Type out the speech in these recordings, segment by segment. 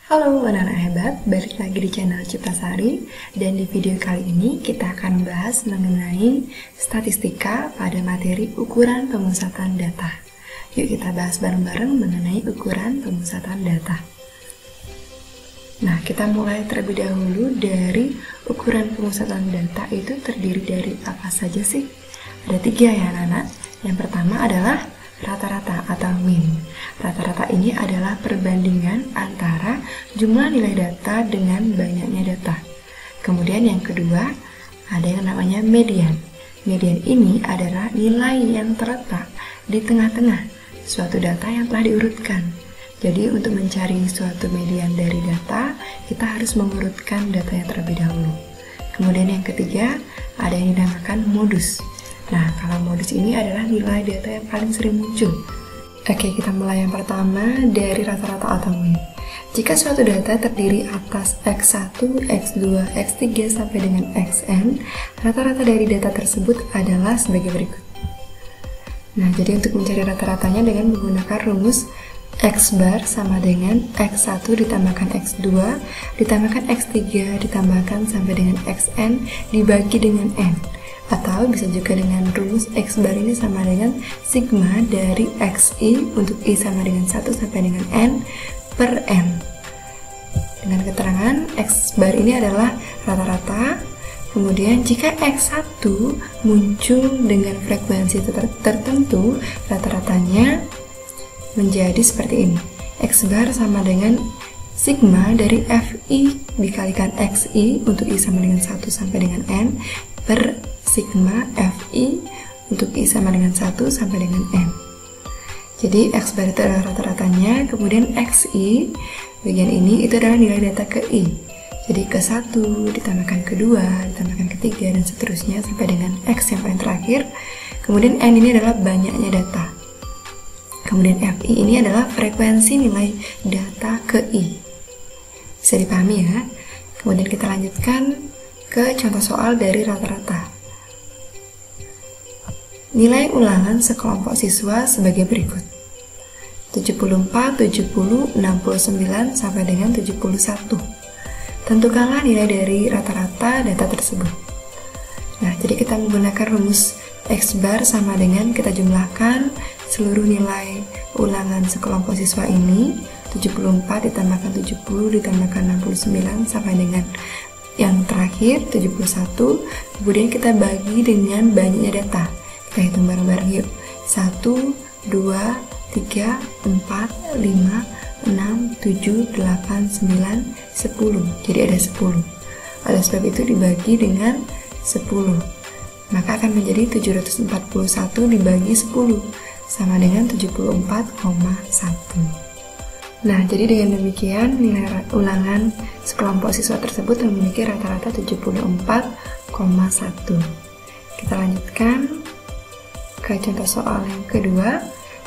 Halo anak-anak hebat, balik lagi di channel Ciptasari. Dan di video kali ini kita akan membahas mengenai statistika pada materi ukuran pemusatan data. Yuk kita bahas bareng-bareng mengenai ukuran pemusatan data. Nah, kita mulai terlebih dahulu dari ukuran pemusatan data itu terdiri dari apa saja sih? Ada 3 ya anak-anak. Yang pertama adalah rata-rata atau mean. Rata-rata ini adalah perbandingan antara jumlah nilai data dengan banyaknya data. Kemudian yang kedua, ada yang namanya median. Median ini adalah nilai yang terletak di tengah-tengah suatu data yang telah diurutkan. Jadi untuk mencari suatu median dari data, kita harus mengurutkan data yang terlebih dahulu. Kemudian yang ketiga, ada yang dinamakan modus. Nah, kalau modus ini adalah nilai data yang paling sering muncul. Oke, kita mulai yang pertama dari rata-rata atau mean. Jika suatu data terdiri atas X1, X2, X3 sampai dengan Xn, rata-rata dari data tersebut adalah sebagai berikut. Nah, jadi untuk mencari rata-ratanya dengan menggunakan rumus X bar sama dengan X1 ditambahkan X2 ditambahkan X3 ditambahkan sampai dengan Xn dibagi dengan N. Atau bisa juga dengan rumus X bar ini sama dengan sigma dari Xi untuk I sama dengan 1 sampai dengan N per N. Dengan keterangan X bar ini adalah rata-rata. Kemudian jika X1 muncul dengan frekuensi tertentu, rata-ratanya menjadi seperti ini. X bar sama dengan sigma dari Fi dikalikan Xi untuk I sama dengan 1 sampai dengan N per sigma Fi untuk I sama dengan 1 sampai dengan N. Jadi X bar itu adalah rata-ratanya, kemudian Xi bagian ini itu adalah nilai data ke I. Jadi ke 1 ditambahkan ke 2 ditambahkan ke 3 dan seterusnya sampai dengan X yang paling terakhir. Kemudian N ini adalah banyaknya data. Kemudian Fi ini adalah frekuensi nilai data ke I. Bisa dipahami ya? Kemudian kita lanjutkan ke contoh soal dari rata-rata. Nilai ulangan sekelompok siswa sebagai berikut. 74, 70, 69, sampai dengan 71. Tentukanlah nilai dari rata-rata data tersebut. Nah, jadi kita menggunakan rumus X bar sama dengan kita jumlahkan seluruh nilai ulangan sekelompok siswa ini. 74 ditambahkan 70 ditambahkan 69 sampai dengan yang terakhir 71. Kemudian kita bagi dengan banyaknya data. Kita hitung bareng-bareng yuk. 1, 2, 3, 4, 5, 6, 7, 8, 9, 10. Jadi ada 10. Oleh sebab itu dibagi dengan 10. Maka akan menjadi 741 dibagi 10 sama dengan 74,1. Nah, jadi dengan demikian nilai ulangan sekelompok siswa tersebut memiliki rata-rata 74,1. Kita lanjutkan ke contoh soal yang kedua.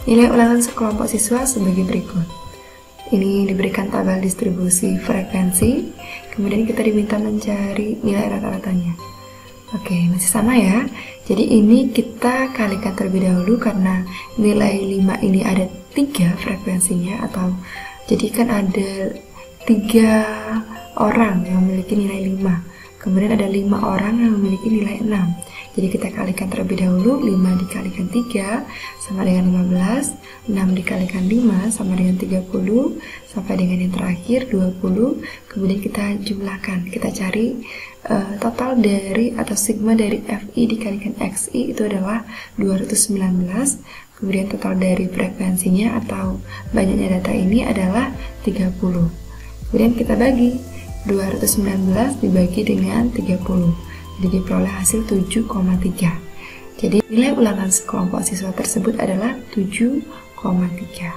Nilai ulangan sekelompok siswa sebagai berikut. Ini diberikan tabel distribusi frekuensi, kemudian kita diminta mencari nilai rata-ratanya. Oke, masih sama ya. Jadi ini kita kalikan terlebih dahulu karena nilai 5 ini ada 3 frekuensinya, atau jadi kan ada 3 orang yang memiliki nilai 5. Kemudian ada 5 orang yang memiliki nilai 6. Jadi kita kalikan terlebih dahulu. 5 dikalikan 3 sama dengan 15. 6 dikalikan 5 sama dengan 30. Sampai dengan yang terakhir 20. Kemudian kita jumlahkan. Kita cari total dari atau sigma dari Fi dikalikan Xi itu adalah 219. Kemudian total dari frekuensinya atau banyaknya data ini adalah 30. Kemudian kita bagi 219 dibagi dengan 30. Jadi diperoleh hasil 7,3. Jadi nilai ulangan sekelompok siswa tersebut adalah 7,3.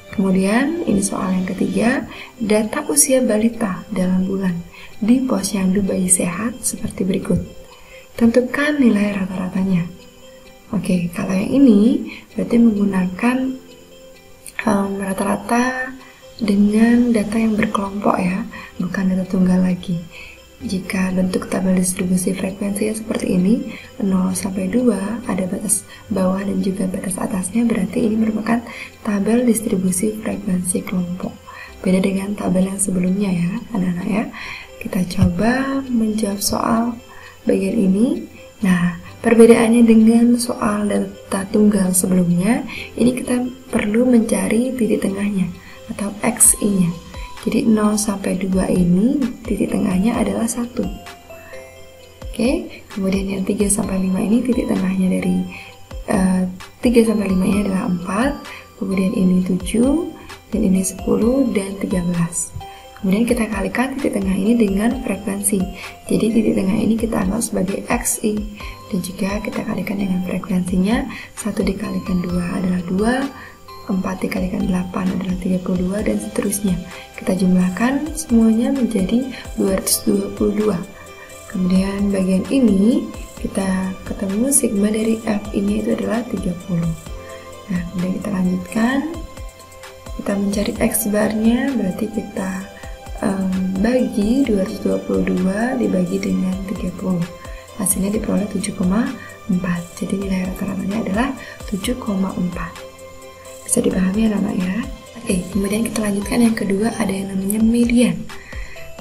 Kemudian ini soal yang ketiga. Data usia balita dalam bulan di posyandu bayi sehat seperti berikut. Tentukan nilai rata-ratanya. Oke, kalau yang ini berarti menggunakan rata-rata dengan data yang berkelompok ya, bukan data tunggal lagi. Jika bentuk tabel distribusi frekuensinya seperti ini, 0 sampai 2, ada batas bawah dan juga batas atasnya, berarti ini merupakan tabel distribusi frekuensi kelompok. Beda dengan tabel yang sebelumnya ya, anak-anak ya. Kita coba menjawab soal bagian ini. Nah, perbedaannya dengan soal data tunggal sebelumnya, ini kita perlu mencari titik tengahnya atau XI-nya. Jadi 0 sampai 2 ini titik tengahnya adalah 1. Oke, kemudian yang 3 sampai 5 ini titik tengahnya dari 3 sampai 5 ini adalah 4, kemudian ini 7, dan ini 10 dan 13. Kemudian kita kalikan titik tengah ini dengan frekuensi. Jadi titik tengah ini kita anggap sebagai XI. Dan juga kita kalikan dengan frekuensinya, 1 dikalikan 2 adalah 2, 4 dikalikan 8 adalah 32, dan seterusnya. Kita jumlahkan semuanya menjadi 222. Kemudian bagian ini kita ketemu sigma dari F-nya itu adalah 30. Nah, kemudian kita lanjutkan. Kita mencari X bar-nya, berarti kita bagi 222 dibagi dengan 30. Hasilnya diperoleh 7,4. Jadi nilai rata-ratanya adalah 7,4. Bisa dipahami ya anak-anak ya. Oke, kemudian kita lanjutkan yang kedua, ada yang namanya median.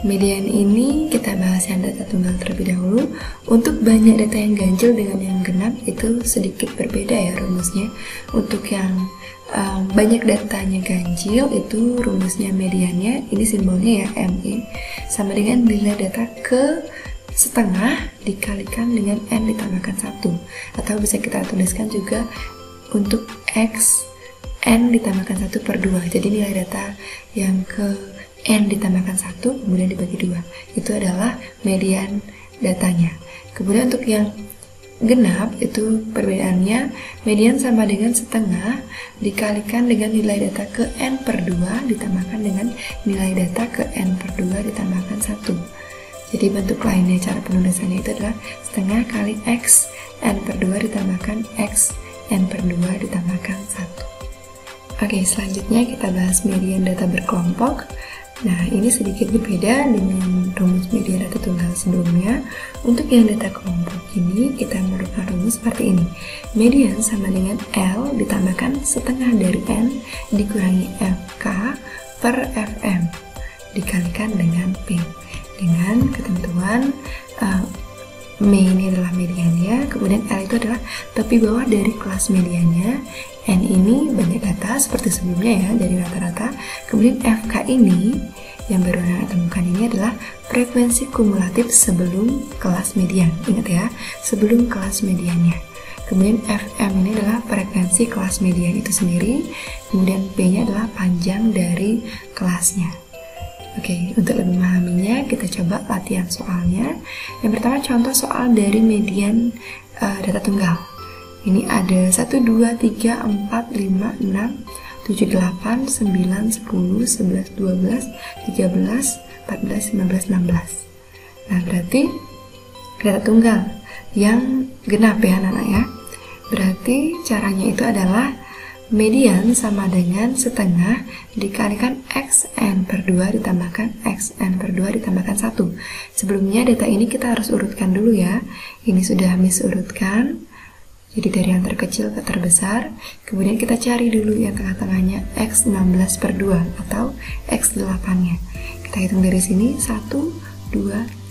Median ini kita bahas yang data tunggal terlebih dahulu. Untuk banyak data yang ganjil dengan yang genap itu sedikit berbeda ya rumusnya. Untuk yang banyak datanya ganjil itu rumusnya mediannya, ini simbolnya ya MI, sama dengan nilai data ke setengah dikalikan dengan N ditambahkan 1. Atau bisa kita tuliskan juga untuk X N ditambahkan 1 per 2. Jadi nilai data yang ke N ditambahkan 1 kemudian dibagi 2. Itu adalah median datanya. Kemudian untuk yang genap itu perbedaannya, median sama dengan setengah dikalikan dengan nilai data ke N per 2 ditambahkan dengan nilai data ke N per 2 ditambahkan 1. Jadi bentuk lainnya cara penulisannya itu adalah setengah kali X N per 2 ditambahkan X N per 2 ditambahkan 1. Oke, selanjutnya kita bahas median data berkelompok. Nah, ini sedikit berbeda dengan rumus median data tunggal sebelumnya. Untuk yang data kelompok ini, kita merupakan rumus seperti ini. Median sama dengan L ditambahkan setengah dari N dikurangi FK per FM dikalikan dengan P. Dengan ketentuan M ini adalah mediannya, kemudian L itu adalah tepi bawah dari kelas mediannya. N ini banyak data seperti sebelumnya ya, dari rata-rata. Kemudian FK ini yang baru anak temukan ini adalah frekuensi kumulatif sebelum kelas median. Ingat ya, sebelum kelas mediannya. Kemudian FM ini adalah frekuensi kelas median itu sendiri. Kemudian P-nya adalah panjang dari kelasnya. Oke, untuk lebih memahaminya kita coba latihan soalnya. Yang pertama contoh soal dari median data tunggal. Ini ada 1, 2, 3, 4, 5, 6, 7, 8, 9, 10, 11, 12, 13, 14, 15, 16. Nah, berarti data tunggal yang genap ya anak-anak ya. Berarti caranya itu adalah median sama dengan setengah dikalikan XN per 2 ditambahkan XN per 2 ditambahkan 1. Sebelumnya data ini kita harus urutkan dulu ya. Ini sudah Miss urutkan. Jadi dari yang terkecil ke terbesar. Kemudian kita cari dulu yang tengah-tengahnya X16 per 2 atau X8-nya. Kita hitung dari sini 1, 2,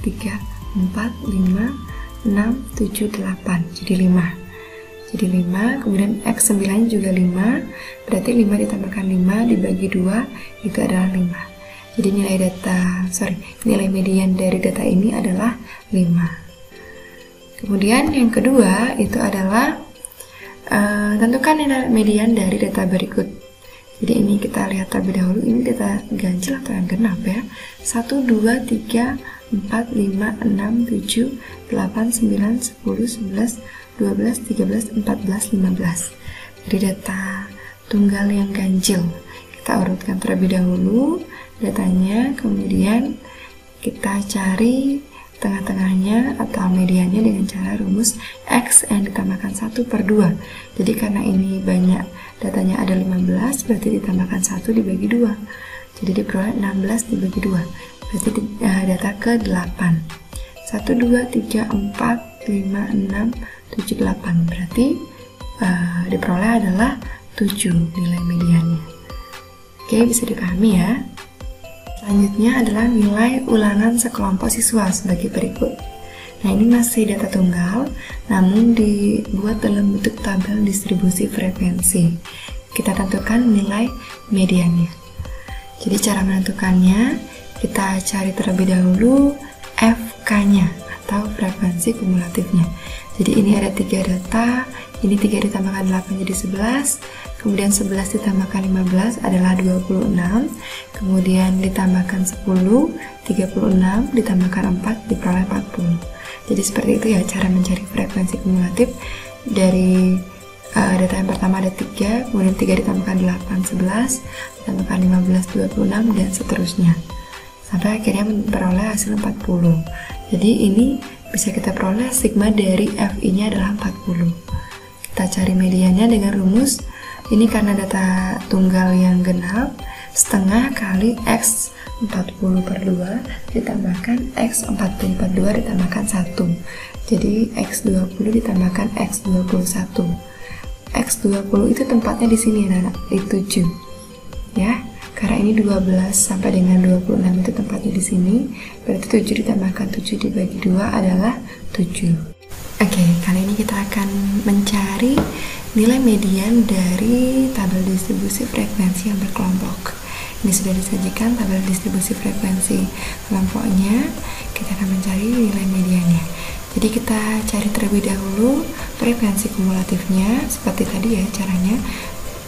3, 4, 5, 6, 7, 8. Jadi 5. Jadi 5, kemudian X9 juga 5, berarti 5 ditambahkan 5 dibagi 2, itu adalah 5. Jadi nilai median dari data ini adalah 5. Kemudian yang kedua itu adalah tentukan nilai median dari data berikut. Jadi ini kita lihat terlebih dahulu, ini data ganjil atau yang genap ya. 1, 2, 3, 4, 5, 6, 7, 8, 9, 10, 11, 12, 13, 14, 15. Jadi data tunggal yang ganjil. Kita urutkan terlebih dahulu datanya, kemudian kita cari tengah-tengahnya atau mediannya dengan cara rumus XN ditambahkan 1 per 2. Jadi karena ini banyak datanya ada 15, berarti ditambahkan 1 dibagi 2. Jadi diperoleh 16 dibagi 2. Berarti data ke 8. 1, 2, 3, 4, 5, 6, 7, 8. Berarti diperoleh adalah 7 nilai mediannya. Oke, bisa dipahami ya. Selanjutnya adalah nilai ulangan sekelompok siswa sebagai berikut. Nah, ini masih data tunggal, namun dibuat dalam bentuk tabel distribusi frekuensi. Kita tentukan nilai mediannya. Jadi cara menentukannya, kita cari terlebih dahulu FK-nya atau frekuensi kumulatifnya. Jadi ini ada 3 data, ini 3 ditambahkan 8 jadi 11, kemudian 11 ditambahkan 15 adalah 26, kemudian ditambahkan 10, 36, ditambahkan 4 diperoleh 40. Jadi seperti itu ya cara mencari frekuensi kumulatif. Dari data yang pertama ada 3, kemudian 3 ditambahkan 8, 11, ditambahkan 15, 26, dan seterusnya sampai akhirnya memperoleh hasil 40. Jadi ini bisa kita peroleh sigma dari FI nya adalah 40. Kita cari mediannya dengan rumus ini, karena data tunggal yang genap, setengah kali X 40 per 2 ditambahkan X 40 per 2 ditambahkan 1. Jadi X 20 ditambahkan X 21. X 20 itu tempatnya di sini anak-anak, di 7 ya, karena ini 12 sampai dengan 26 itu tempatnya di sini, berarti 7 ditambahkan 7 dibagi 2 adalah 7. Oke, kali ini kita akan mencari nilai median dari tabel distribusi frekuensi yang berkelompok. Ini sudah disajikan tabel distribusi frekuensi kelompoknya. Kita akan mencari nilai mediannya. Jadi kita cari terlebih dahulu frekuensi kumulatifnya seperti tadi ya caranya.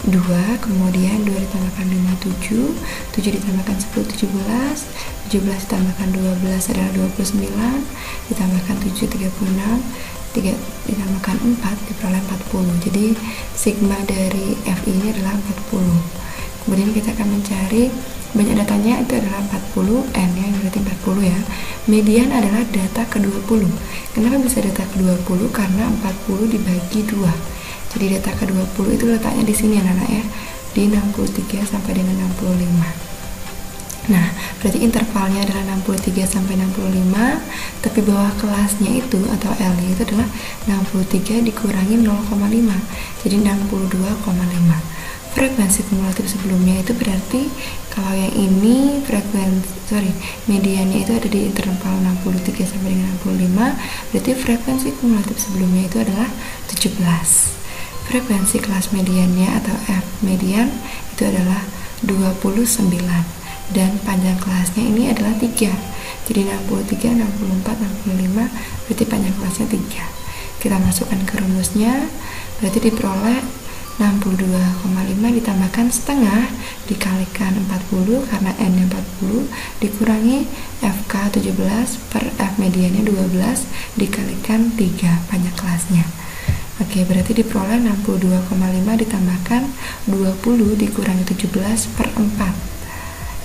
2, kemudian 2 ditambahkan 5, 7, 7 ditambahkan 10, 17, 17 ditambahkan 12 adalah 29, ditambahkan 7, 36, 3 ditambahkan 4 diperoleh 40. Jadi sigma dari FI ini adalah 40. Kemudian kita akan mencari banyak datanya, itu adalah 40, N nya berarti 40 ya. Median adalah data ke-20. Kenapa bisa data ke-20? Karena 40 dibagi 2. Jadi data ke-20 itu letaknya di sini anak-anak ya, di 63 sampai dengan 65. Nah, berarti intervalnya adalah 63 sampai 65, tapi bawah kelasnya itu atau L-nya itu adalah 63 dikurangi 0,5, jadi 62,5. Frekuensi kumulatif sebelumnya itu berarti kalau yang ini mediannya itu ada di interval 63 sampai dengan 65, berarti frekuensi kumulatif sebelumnya itu adalah 17. Frekuensi kelas mediannya atau F median itu adalah 29 dan panjang kelasnya ini adalah 3. Jadi 63, 64, 65 berarti panjang kelasnya 3. Kita masukkan ke rumusnya, berarti diperoleh 62,5 ditambahkan setengah dikalikan 40 karena N nya 40 dikurangi FK 17 per F mediannya 12 dikalikan 3 panjang kelasnya. Oke, berarti diperoleh 62,5 ditambahkan 20 dikurangi 17 per 4.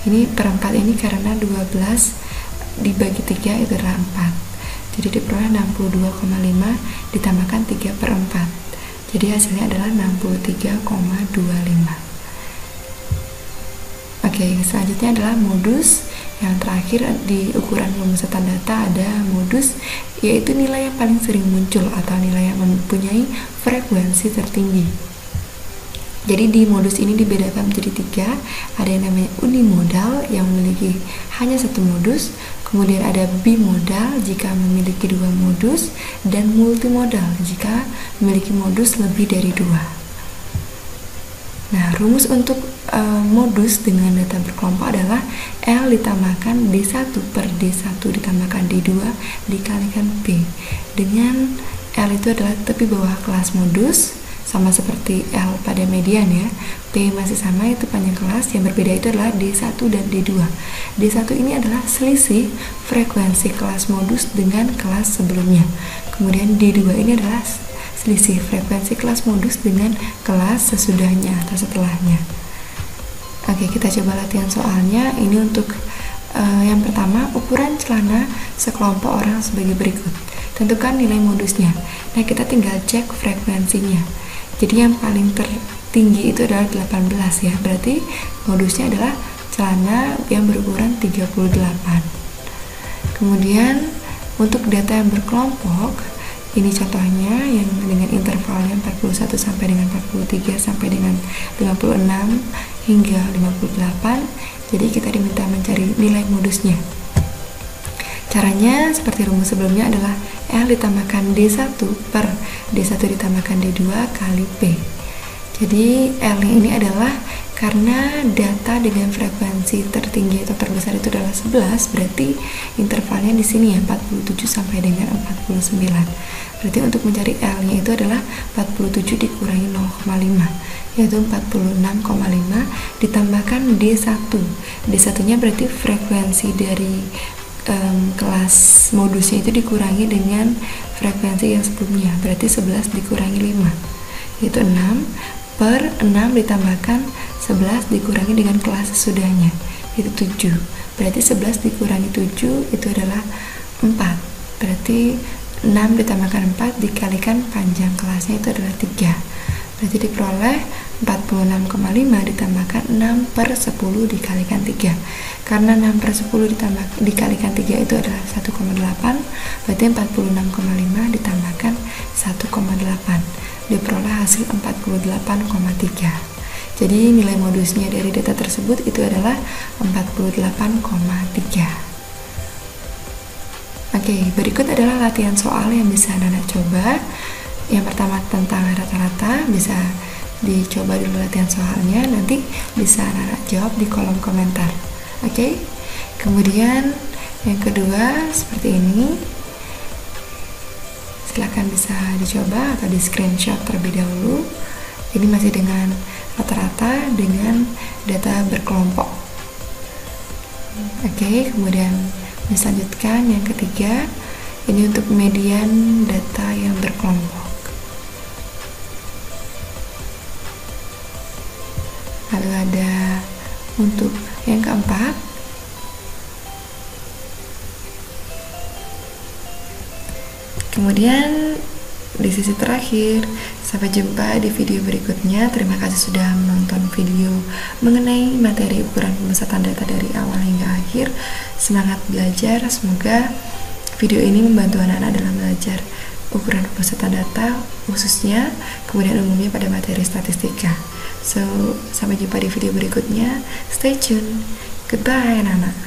Ini per 4 ini karena 12 dibagi 3 itu adalah 4. Jadi diperoleh 62,5 ditambahkan 3 per 4. Jadi hasilnya adalah 63,25. Oke, selanjutnya adalah modus. Yang terakhir di ukuran pemusatan data ada modus, yaitu nilai yang paling sering muncul atau nilai yang mempunyai frekuensi tertinggi. Jadi di modus ini dibedakan menjadi 3. Ada yang namanya unimodal yang memiliki hanya satu modus, kemudian ada bimodal jika memiliki 2 modus, dan multimodal jika memiliki modus lebih dari 2. Nah, rumus untuk modus dengan data berkelompok adalah L ditambahkan D1 per D1 ditambahkan D2 dikalikan P. Dengan L itu adalah tepi bawah kelas modus, sama seperti L pada median ya. P masih sama, itu panjang kelas, yang berbeda itu adalah D1 dan D2. D1 ini adalah selisih frekuensi kelas modus dengan kelas sebelumnya. Kemudian D2 ini adalah selisih frekuensi kelas modus dengan kelas sesudahnya atau setelahnya. Oke, kita coba latihan soalnya. Ini untuk yang pertama, ukuran celana sekelompok orang sebagai berikut. Tentukan nilai modusnya. Nah, kita tinggal cek frekuensinya. Jadi yang paling tertinggi itu adalah 18 ya. Berarti modusnya adalah celana yang berukuran 38. Kemudian Untuk data yang berkelompok, ini contohnya yang dengan intervalnya 41 sampai dengan 43 sampai dengan 56 hingga 58. Jadi kita diminta mencari nilai modusnya. Caranya seperti rumus sebelumnya adalah L ditambahkan D1 per D1 ditambahkan D2 kali P. Jadi L ini adalah karena data dengan frekuensi tertinggi atau terbesar itu adalah 11, berarti intervalnya di sini ya 47 sampai dengan 49. Berarti untuk mencari L-nya itu adalah 47 dikurangi 0,5, yaitu 46,5 ditambahkan D1. D1-nya berarti frekuensi dari kelas modusnya itu dikurangi dengan frekuensi yang sebelumnya, berarti 11 dikurangi 5, yaitu 6 per 6 ditambahkan 11 dikurangi dengan kelas sesudahnya, itu 7. Berarti 11 dikurangi 7 itu adalah 4. Berarti 6 ditambahkan 4 dikalikan panjang kelasnya itu adalah 3. Berarti diperoleh 46,5 ditambahkan 6 per 10 dikalikan 3. Karena 6 per 10 dikalikan 3 itu adalah 1,8. Berarti 46,5 ditambahkan 1,8. Diperoleh hasil 48,3. Jadi nilai modusnya dari data tersebut itu adalah 48,3. Oke, berikut adalah latihan soal yang bisa Nana coba. Yang pertama tentang rata-rata, bisa dicoba dulu latihan soalnya, nanti bisa Nana jawab di kolom komentar. Oke. Kemudian yang kedua seperti ini. Silahkan bisa dicoba atau di screenshot terlebih dahulu. Ini masih dengan rata-rata dengan data berkelompok. Oke, kemudian dilanjutkan yang ketiga, ini untuk median data yang berkelompok. Lalu ada untuk yang keempat, kemudian di sisi terakhir. Sampai jumpa di video berikutnya. Terima kasih sudah menonton video mengenai materi ukuran pemusatan data dari awal hingga akhir. Semangat belajar, semoga video ini membantu anak-anak dalam belajar ukuran pemusatan data khususnya, kemudian umumnya pada materi statistika. So, sampai jumpa di video berikutnya. Stay tune. Goodbye anak-anak.